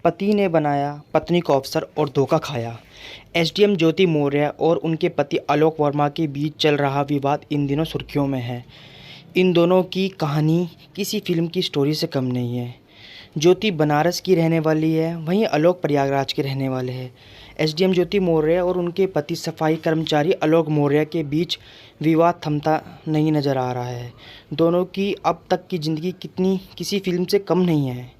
पति ने बनाया पत्नी को अफसर और धोखा खाया। एसडीएम ज्योति मौर्य और उनके पति आलोक वर्मा के बीच चल रहा विवाद इन दिनों सुर्खियों में है। इन दोनों की कहानी किसी फिल्म की स्टोरी से कम नहीं है। ज्योति बनारस की रहने वाली है, वहीं आलोक प्रयागराज के रहने वाले हैं। एसडीएम ज्योति मौर्य और उनके पति सफाई कर्मचारी आलोक मौर्य के बीच विवाद थमता नहीं नजर आ रहा है। दोनों की अब तक की ज़िंदगी किसी फिल्म से कम नहीं है।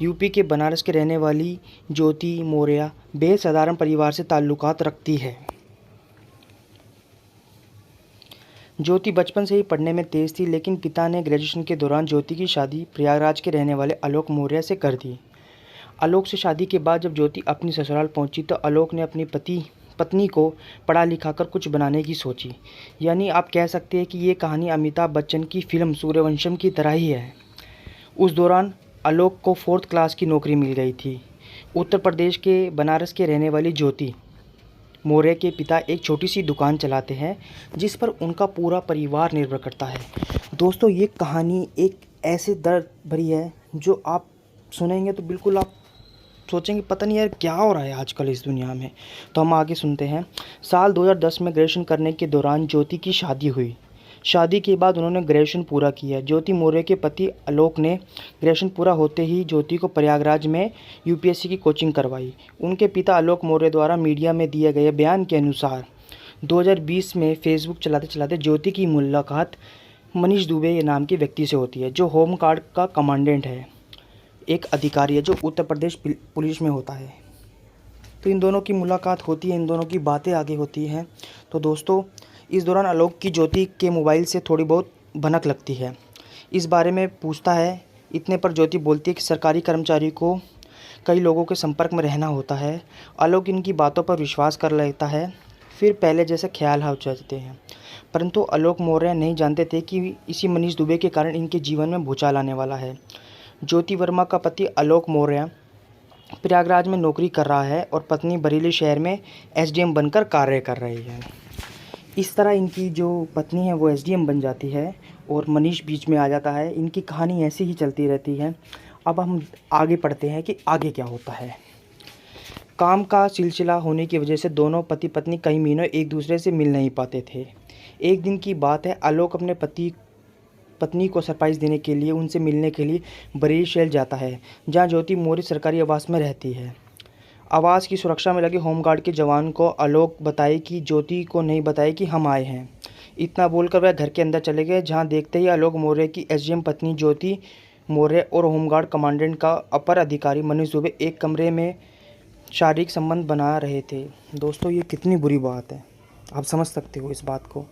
यूपी के बनारस के रहने वाली ज्योति मौर्य बेहद साधारण परिवार से ताल्लुकात रखती है। ज्योति बचपन से ही पढ़ने में तेज़ थी, लेकिन पिता ने ग्रेजुएशन के दौरान ज्योति की शादी प्रयागराज के रहने वाले आलोक मौर्य से कर दी। आलोक से शादी के बाद जब ज्योति अपनी ससुराल पहुंची तो आलोक ने अपनी पत्नी को पढ़ा लिखा कर कुछ बनाने की सोची। यानी आप कह सकते हैं कि ये कहानी अमिताभ बच्चन की फिल्म सूर्यवंशम की तरह ही है। उस दौरान आलोक को 4th क्लास की नौकरी मिल गई थी। उत्तर प्रदेश के बनारस के रहने वाली ज्योति मौर्य के पिता एक छोटी सी दुकान चलाते हैं, जिस पर उनका पूरा परिवार निर्भर करता है। दोस्तों, ये कहानी एक ऐसे दर्द भरी है जो आप सुनेंगे तो बिल्कुल आप सोचेंगे पता नहीं यार क्या हो रहा है आजकल इस दुनिया में। तो हम आगे सुनते हैं। साल 2010 में ग्रेजुएशन करने के दौरान ज्योति की शादी हुई। शादी के बाद उन्होंने ग्रेजुएशन पूरा किया। ज्योति मौर्य के पति आलोक ने ग्रेजुएशन पूरा होते ही ज्योति को प्रयागराज में यूपीएससी की कोचिंग करवाई। उनके पिता आलोक मौर्य द्वारा मीडिया में दिए गए बयान के अनुसार 2020 में फेसबुक चलाते चलाते ज्योति की मुलाकात मनीष दुबे नाम के व्यक्ति से होती है, जो होमगार्ड का कमांडेंट है, एक अधिकारी है जो उत्तर प्रदेश पुलिस में होता है। तो इन दोनों की मुलाकात होती है, इन दोनों की बातें आगे होती हैं। तो दोस्तों, इस दौरान आलोक की ज्योति के मोबाइल से थोड़ी बहुत भनक लगती है। इस बारे में पूछता है। इतने पर ज्योति बोलती है कि सरकारी कर्मचारी को कई लोगों के संपर्क में रहना होता है। आलोक इनकी बातों पर विश्वास कर लेता है। फिर पहले जैसे ख्याल हो जाते हैं। परंतु आलोक मौर्य नहीं जानते थे कि इसी मनीष दुबे के कारण इनके जीवन में भूचाल आने वाला है। ज्योति वर्मा का पति आलोक मौर्य प्रयागराज में नौकरी कर रहा है और पत्नी बरेली शहर में एसडीएम बनकर कार्य कर रही है। इस तरह इनकी जो पत्नी है वो एसडीएम बन जाती है और मनीष बीच में आ जाता है। इनकी कहानी ऐसे ही चलती रहती है। अब हम आगे पढ़ते हैं कि आगे क्या होता है। काम का सिलसिला होने की वजह से दोनों पति पत्नी कई महीनों एक दूसरे से मिल नहीं पाते थे। एक दिन की बात है, आलोक अपने पत्नी को सरप्राइज़ देने के लिए उनसे मिलने के लिए बरेली शहर जाता है, जहां ज्योति मौर्य सरकारी आवास में रहती है। आवास की सुरक्षा में लगे होमगार्ड के जवान को आलोक बताए कि ज्योति को नहीं बताए कि हम आए हैं। इतना बोलकर वह घर के अंदर चले गए, जहां देखते ही आलोक मौर्य की एसडीएम पत्नी ज्योति मौर्य और होमगार्ड कमांडेंट का अपर अधिकारी मनीष दुबे एक कमरे में शारीरिक संबंध बना रहे थे। दोस्तों, ये कितनी बुरी बात है, आप समझ सकते हो इस बात को।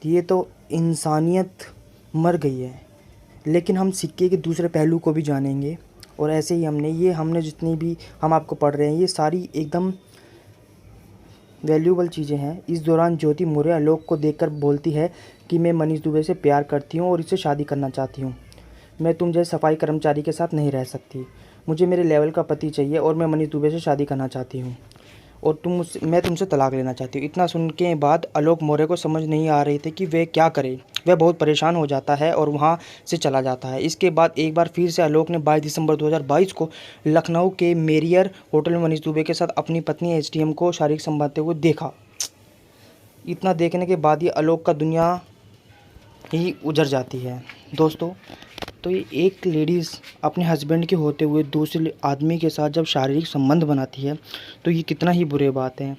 ये तो इंसानियत मर गई है। लेकिन हम सिक्के के दूसरे पहलू को भी जानेंगे और ऐसे ही हमने जितनी भी हम आपको पढ़ रहे हैं ये सारी एकदम वैल्यूएबल चीज़ें हैं। इस दौरान ज्योति मौर्य आलोक को देखकर बोलती है कि मैं मनीष दुबे से प्यार करती हूँ और इससे शादी करना चाहती हूँ। मैं तुम जैसे सफाई कर्मचारी के साथ नहीं रह सकती। मुझे मेरे लेवल का पति चाहिए और मैं मनीष दुबे से शादी करना चाहती हूँ और मैं तुमसे तलाक लेना चाहती हूँ। इतना सुन के बाद आलोक मौर्य को समझ नहीं आ रही थी कि वह क्या करे। वह बहुत परेशान हो जाता है और वहाँ से चला जाता है। इसके बाद एक बार फिर से आलोक ने 22 दिसंबर 2022 को लखनऊ के मेरियर होटल में मनीष दुबे के साथ अपनी पत्नी एसडीएम को शारीरिक संबंध हुए देखा। इतना देखने के बाद ही आलोक का दुनिया ही उजड़ जाती है। दोस्तों, तो ये एक लेडीज़ अपने हस्बैंड के होते हुए दूसरे आदमी के साथ जब शारीरिक संबंध बनाती है तो ये कितना ही बुरे बात है।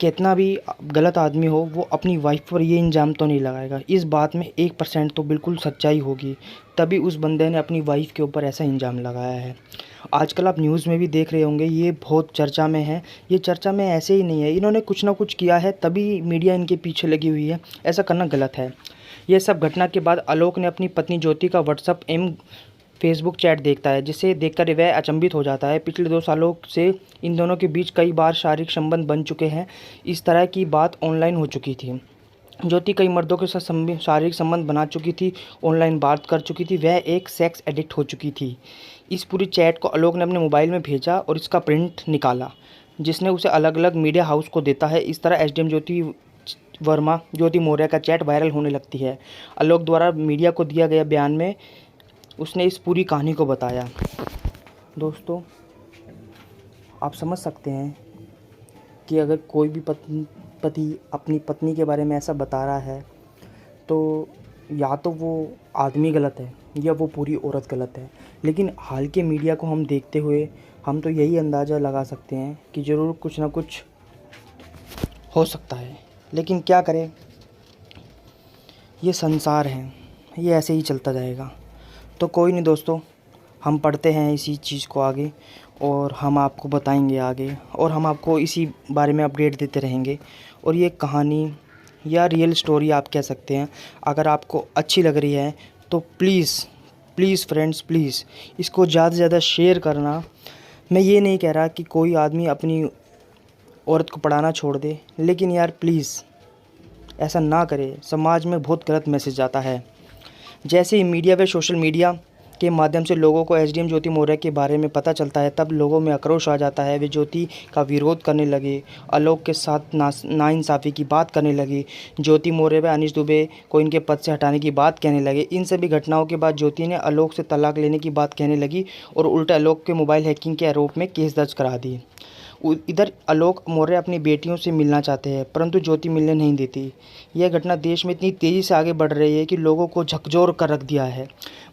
कितना भी गलत आदमी हो वो अपनी वाइफ पर ये इल्ज़ाम तो नहीं लगाएगा। इस बात में 1% तो बिल्कुल सच्चाई होगी, तभी उस बंदे ने अपनी वाइफ के ऊपर ऐसा इल्ज़ाम लगाया है। आजकल आप न्यूज़ में भी देख रहे होंगे, ये बहुत चर्चा में है। ये चर्चा में ऐसे ही नहीं है, इन्होंने कुछ ना कुछ किया है तभी मीडिया इनके पीछे लगी हुई है। ऐसा करना गलत है। यह सब घटना के बाद आलोक ने अपनी पत्नी ज्योति का व्हाट्सएप एवं फेसबुक चैट देखता है, जिसे देखकर वह अचंभित हो जाता है। पिछले 2 सालों से इन दोनों के बीच कई बार शारीरिक संबंध बन चुके हैं। इस तरह की बात ऑनलाइन हो चुकी थी। ज्योति कई मर्दों के साथ शारीरिक संबंध बना चुकी थी, ऑनलाइन बात कर चुकी थी, वह एक सेक्स एडिक्ट हो चुकी थी। इस पूरी चैट को आलोक ने अपने मोबाइल में भेजा और इसका प्रिंट निकाला, जिसने उसे अलग अलग मीडिया हाउस को देता है। इस तरह एसडीएम ज्योति मौर्य का चैट वायरल होने लगती है। आलोक द्वारा मीडिया को दिया गया बयान में उसने इस पूरी कहानी को बताया। दोस्तों, आप समझ सकते हैं कि अगर कोई भी पति अपनी पत्नी के बारे में ऐसा बता रहा है तो या तो वो आदमी गलत है या वो पूरी औरत गलत है। लेकिन हाल के मीडिया को हम देखते हुए हम तो यही अंदाज़ा लगा सकते हैं कि ज़रूर कुछ ना कुछ हो सकता है। लेकिन क्या करें, ये संसार है, ये ऐसे ही चलता जाएगा। तो कोई नहीं दोस्तों, हम पढ़ते हैं इसी चीज़ को आगे और हम आपको बताएंगे आगे, और हम आपको इसी बारे में अपडेट देते रहेंगे। और ये कहानी या रियल स्टोरी आप कह सकते हैं, अगर आपको अच्छी लग रही है तो प्लीज़ फ्रेंड्स, प्लीज़ इसको ज़्यादा से ज़्यादा शेयर करना। मैं ये नहीं कह रहा कि कोई आदमी अपनी औरत को पढ़ाना छोड़ दे, लेकिन यार प्लीज़ ऐसा ना करे, समाज में बहुत गलत मैसेज जाता है। जैसे ही मीडिया व सोशल मीडिया के माध्यम से लोगों को एसडीएम ज्योति मौर्य के बारे में पता चलता है, तब लोगों में आक्रोश आ जाता है। वे ज्योति का विरोध करने लगे, आलोक के साथ नाइंसाफ़ी की बात करने लगे, ज्योति मौर्य व अनीश दुबे को इनके पद से हटाने की बात कहने लगे। इन सभी घटनाओं के बाद ज्योति ने आलोक से तलाक लेने की बात कहने लगी और उल्टा आलोक के मोबाइल हैकिंग के आरोप में केस दर्ज करा दिए। इधर आलोक मौर्य अपनी बेटियों से मिलना चाहते हैं, परंतु ज्योति मिलने नहीं देती। यह घटना देश में इतनी तेज़ी से आगे बढ़ रही है कि लोगों को झकझोर कर रख दिया है।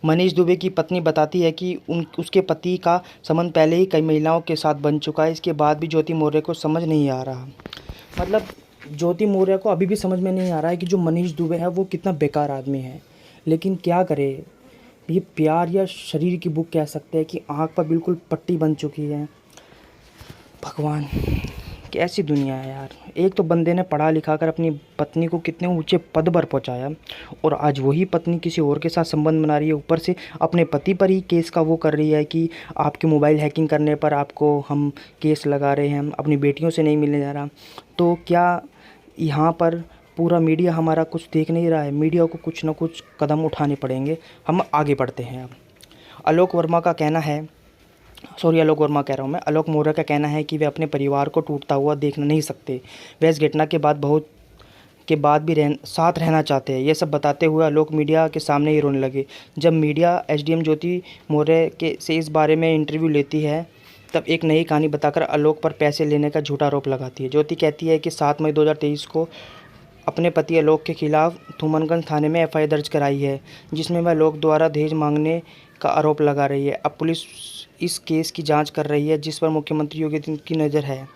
मनीष दुबे की पत्नी बताती है कि उसके पति का संबंध पहले ही कई महिलाओं के साथ बन चुका है। इसके बाद भी ज्योति मौर्य को समझ नहीं आ रहा, मतलब ज्योति मौर्य को अभी भी समझ में नहीं आ रहा है कि जो मनीष दुबे है वो कितना बेकार आदमी है। लेकिन क्या करे, ये प्यार या शरीर की भूख कह सकते हैं कि आँख पर बिल्कुल पट्टी बन चुकी है। भगवान, कैसी दुनिया है यार। एक तो बंदे ने पढ़ा लिखा कर अपनी पत्नी को कितने ऊंचे पद पर पहुंचाया, और आज वही पत्नी किसी और के साथ संबंध बना रही है। ऊपर से अपने पति पर ही केस का वो कर रही है कि आपके मोबाइल हैकिंग करने पर आपको हम केस लगा रहे हैं, अपनी बेटियों से नहीं मिलने जा रहा। तो क्या यहाँ पर पूरा मीडिया हमारा कुछ देख नहीं रहा है? मीडिया को कुछ ना कुछ कदम उठाने पड़ेंगे। हम आगे बढ़ते हैं। अब आलोक वर्मा का कहना है, आलोक वर्मा कह रहा हूँ मैं, आलोक मौर्य का कहना है कि वे अपने परिवार को टूटता हुआ देखना नहीं सकते। वे इस घटना के बाद भी साथ रहना चाहते हैं। ये सब बताते हुए आलोक मीडिया के सामने ही रोने लगे। जब मीडिया एसडीएम ज्योति मौर्य के से इस बारे में इंटरव्यू लेती है, तब एक नई कहानी बताकर आलोक पर पैसे लेने का झूठा आरोप लगाती है। ज्योति कहती है कि 7 मई 2023 को अपने पति आलोक के खिलाफ थूमनगंज थाने में एफआईआर दर्ज कराई है, जिसमें वह आलोक द्वारा दहेज मांगने का आरोप लगा रही है। अब पुलिस इस केस की जांच कर रही है, जिस पर मुख्यमंत्री योगी आदित्यनाथ की नज़र है।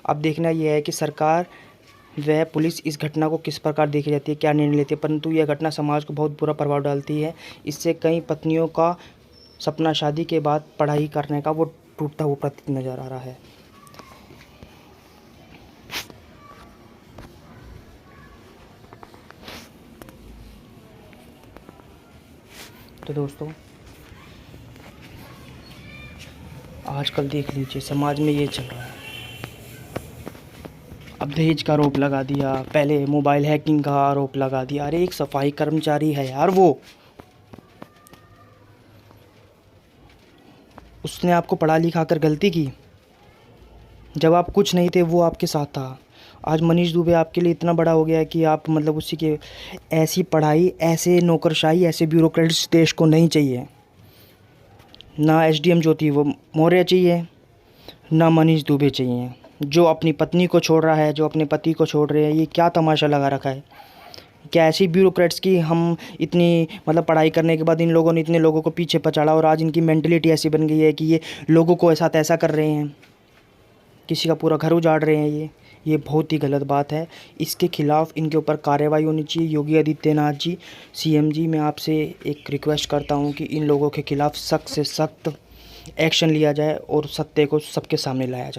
अब देखना यह है कि सरकार व पुलिस इस घटना को किस प्रकार देखी जाती है, क्या निर्णय लेती है। परंतु यह घटना समाज को बहुत बुरा प्रभाव डालती है। इससे कई पत्नियों का सपना शादी के बाद पढ़ाई करने का वो टूटता हुआ प्रतीत नज़र आ रहा है। तो दोस्तों, आजकल देख लीजिए समाज में ये चल रहा है। अब दहेज का आरोप लगा दिया, पहले मोबाइल हैकिंग का आरोप लगा दिया। अरे एक सफाई कर्मचारी है यार, वो उसने आपको पढ़ा लिखा कर गलती की। जब आप कुछ नहीं थे वो आपके साथ था। आज मनीष दुबे आपके लिए इतना बड़ा हो गया है कि आप मतलब उसी के ऐसी पढ़ाई, ऐसे नौकरशाही, ऐसे ब्यूरोक्रेट्स देश को नहीं चाहिए। ना एसडीएम ज्योति वो मौर्य चाहिए, ना मनीष दुबे चाहिए। जो अपनी पत्नी को छोड़ रहा है, जो अपने पति को छोड़ रहे हैं, ये क्या तमाशा लगा रखा है? क्या ऐसी ब्यूरोक्रेट्स की हम इतनी मतलब पढ़ाई करने के बाद इन लोगों ने इतने लोगों को पीछे पछाड़ा, और आज इनकी मेंटलिटी ऐसी बन गई है कि ये लोगों को ऐसा तैसा कर रहे हैं, किसी का पूरा घर उजाड़ रहे हैं। ये बहुत ही गलत बात है। इसके खिलाफ़ इनके ऊपर कार्रवाई होनी चाहिए। योगी आदित्यनाथ जी, सीएम जी, मैं आपसे एक रिक्वेस्ट करता हूँ कि इन लोगों के खिलाफ़ सख्त से सख्त एक्शन लिया जाए और सत्य को सबके सामने लाया जाए।